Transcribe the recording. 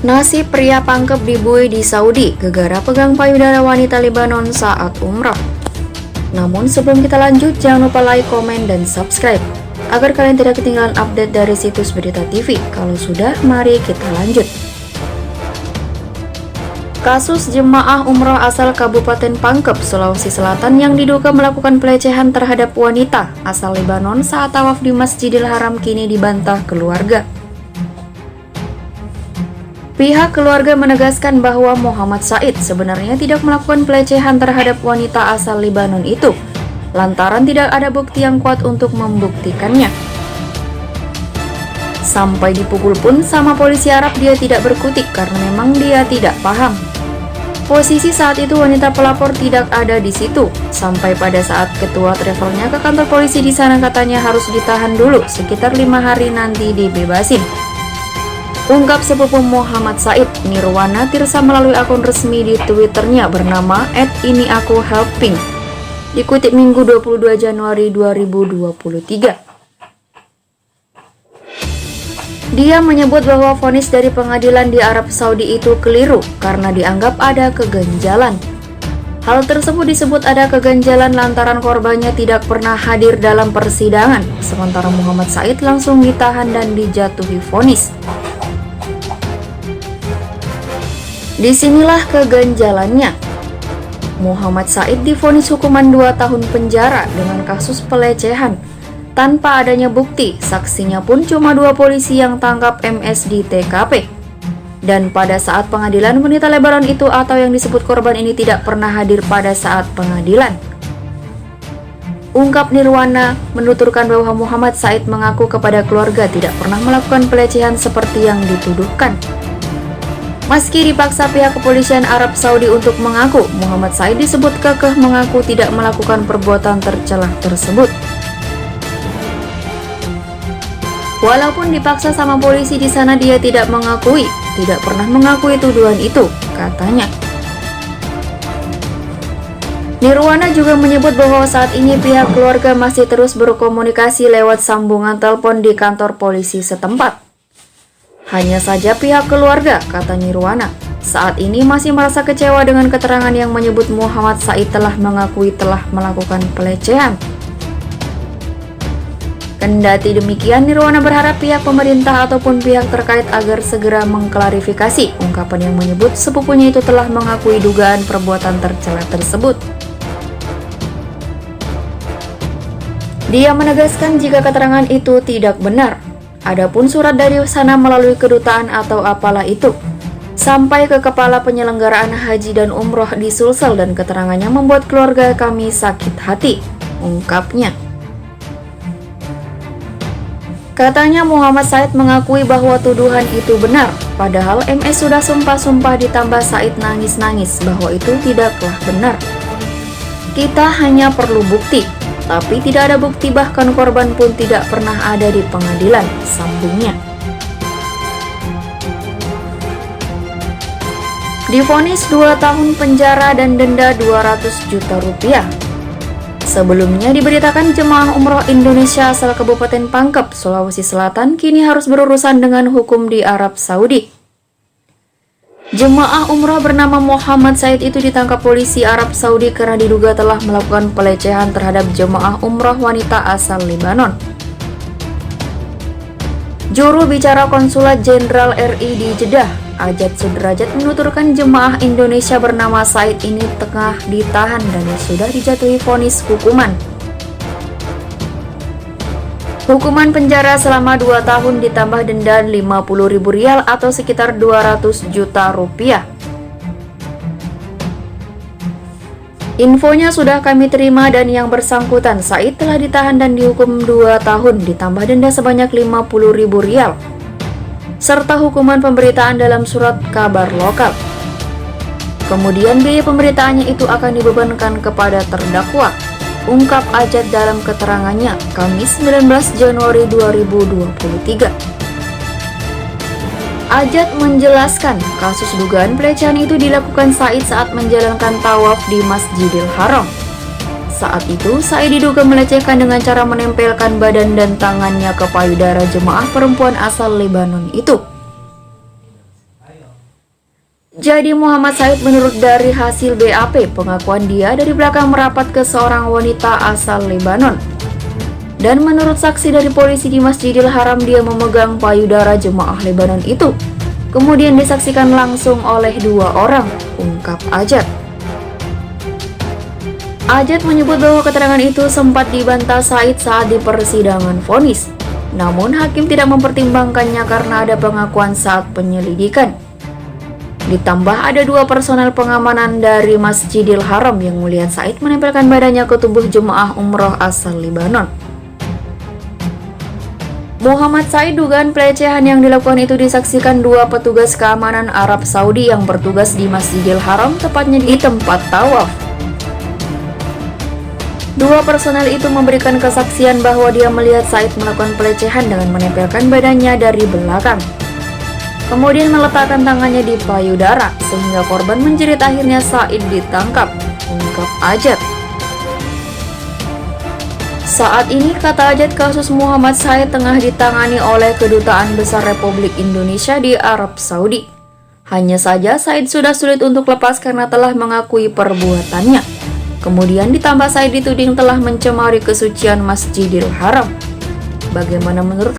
Nasib pria pangkep dibuai di Saudi, gegara pegang payudara wanita Lebanon saat umrah. Namun sebelum kita lanjut, jangan lupa like, komen, dan subscribe agar kalian tidak ketinggalan update dari situs Berita TV. Kalau sudah, mari kita lanjut. Kasus jemaah umroh asal Kabupaten Pangkep, Sulawesi Selatan yang diduga melakukan pelecehan terhadap wanita asal Lebanon saat tawaf di Masjidil Haram kini dibantah keluarga. Pihak keluarga menegaskan bahwa Muhammad Said sebenarnya tidak melakukan pelecehan terhadap wanita asal Lebanon itu, lantaran tidak ada bukti yang kuat untuk membuktikannya. Sampai dipukul pun sama polisi Arab dia tidak berkutik karena memang dia tidak paham. Posisi saat itu wanita pelapor tidak ada di situ, sampai pada saat ketua travelnya ke kantor polisi di sana katanya harus ditahan dulu sekitar 5 hari nanti dibebasin. Ungkap sepupu Muhammad Said, Nirwana Tirsa melalui akun resmi di Twitternya bernama @iniakuhelping. Dikutip Minggu 22 Januari 2023. Dia menyebut bahwa vonis dari pengadilan di Arab Saudi itu keliru karena dianggap ada keganjalan. Hal tersebut disebut ada keganjalan lantaran korbannya tidak pernah hadir dalam persidangan, sementara Muhammad Said langsung ditahan dan dijatuhi vonis. Disinilah keganjalannya. Muhammad Said divonis hukuman 2 tahun penjara dengan kasus pelecehan tanpa adanya bukti. Saksinya pun cuma 2 polisi yang tangkap MS di TKP. Dan pada saat pengadilan, wanita Lebanon itu atau yang disebut korban ini tidak pernah hadir pada saat pengadilan. Ungkap Nirwana menuturkan bahwa Muhammad Said mengaku kepada keluarga tidak pernah melakukan pelecehan seperti yang dituduhkan. Meski dipaksa pihak kepolisian Arab Saudi untuk mengaku, Muhammad Said disebut kekeh mengaku tidak melakukan perbuatan tercela tersebut. Walaupun dipaksa sama polisi di sana, dia tidak pernah mengakui tuduhan itu, katanya. Nirwana juga menyebut bahwa saat ini pihak keluarga masih terus berkomunikasi lewat sambungan telepon di kantor polisi setempat. Hanya saja pihak keluarga, kata Nirwana, saat ini masih merasa kecewa dengan keterangan yang menyebut Muhammad Said telah mengakui telah melakukan pelecehan. Kendati demikian, Nirwana berharap pihak pemerintah ataupun pihak terkait agar segera mengklarifikasi ungkapan yang menyebut sepupunya itu telah mengakui dugaan perbuatan tercela tersebut. Dia menegaskan jika keterangan itu tidak benar. Adapun surat dari sana melalui kedutaan atau apalah itu sampai ke kepala penyelenggaraan haji dan umroh di Sulsel dan keterangannya membuat keluarga kami sakit hati, ungkapnya. Katanya Muhammad Said mengakui bahwa tuduhan itu benar, padahal MS sudah sumpah-sumpah ditambah Said nangis-nangis bahwa itu tidaklah benar. Kita hanya perlu bukti, tapi tidak ada bukti, bahkan korban pun tidak pernah ada di pengadilan, sambungnya. Divonis 2 tahun penjara dan denda 200 juta rupiah. Sebelumnya diberitakan jemaah umroh Indonesia asal Kabupaten Pangkep, Sulawesi Selatan kini harus berurusan dengan hukum di Arab Saudi. Jemaah umroh bernama Muhammad Said itu ditangkap polisi Arab Saudi karena diduga telah melakukan pelecehan terhadap jemaah umroh wanita asal Lebanon. Juru bicara Konsulat Jenderal RI di Jeddah, Ajat Sudrajat, menuturkan jemaah Indonesia bernama Said ini tengah ditahan dan sudah dijatuhi vonis hukuman. Hukuman penjara selama 2 tahun ditambah denda 50.000 rial atau sekitar 200 juta rupiah. Infonya sudah kami terima dan yang bersangkutan Said telah ditahan dan dihukum 2 tahun ditambah denda sebanyak 50.000 rial. Serta hukuman pemberitaan dalam surat kabar lokal. Kemudian biaya pemberitaannya itu akan dibebankan kepada terdakwa, ungkap Ajat dalam keterangannya Kamis 19 Januari 2023. Ajat menjelaskan kasus dugaan pelecehan itu dilakukan Said saat menjalankan tawaf di Masjidil Haram. Saat itu, Said diduga melecehkan dengan cara menempelkan badan dan tangannya ke payudara jemaah perempuan asal Lebanon itu. Jadi Muhammad Said menurut dari hasil BAP, pengakuan dia dari belakang merapat ke seorang wanita asal Lebanon. Dan menurut saksi dari polisi di Masjidil Haram, dia memegang payudara jemaah Lebanon itu. Kemudian disaksikan langsung oleh 2 orang, ungkap Ajat. Ajat menyebut bahwa keterangan itu sempat dibantah Said saat di persidangan vonis. Namun hakim tidak mempertimbangkannya karena ada pengakuan saat penyelidikan. Ditambah ada 2 personel pengamanan dari Masjidil Haram yang melihat Said menempelkan badannya ke tubuh jemaah umroh asal Lebanon. Muhammad Said, dugaan pelecehan yang dilakukan itu disaksikan 2 petugas keamanan Arab Saudi yang bertugas di Masjidil Haram, tepatnya di tempat tawaf. 2 personel itu memberikan kesaksian bahwa dia melihat Said melakukan pelecehan dengan menempelkan badannya dari belakang. Kemudian meletakkan tangannya di payudara, sehingga korban menjerit. Akhirnya Said ditangkap, ungkap Ajat. Saat ini, kata Ajat, kasus Muhammad Said tengah ditangani oleh Kedutaan Besar Republik Indonesia di Arab Saudi. Hanya saja Said sudah sulit untuk lepas karena telah mengakui perbuatannya. Kemudian ditambah Said dituding telah mencemari kesucian Masjidil Haram. Bagaimana menurut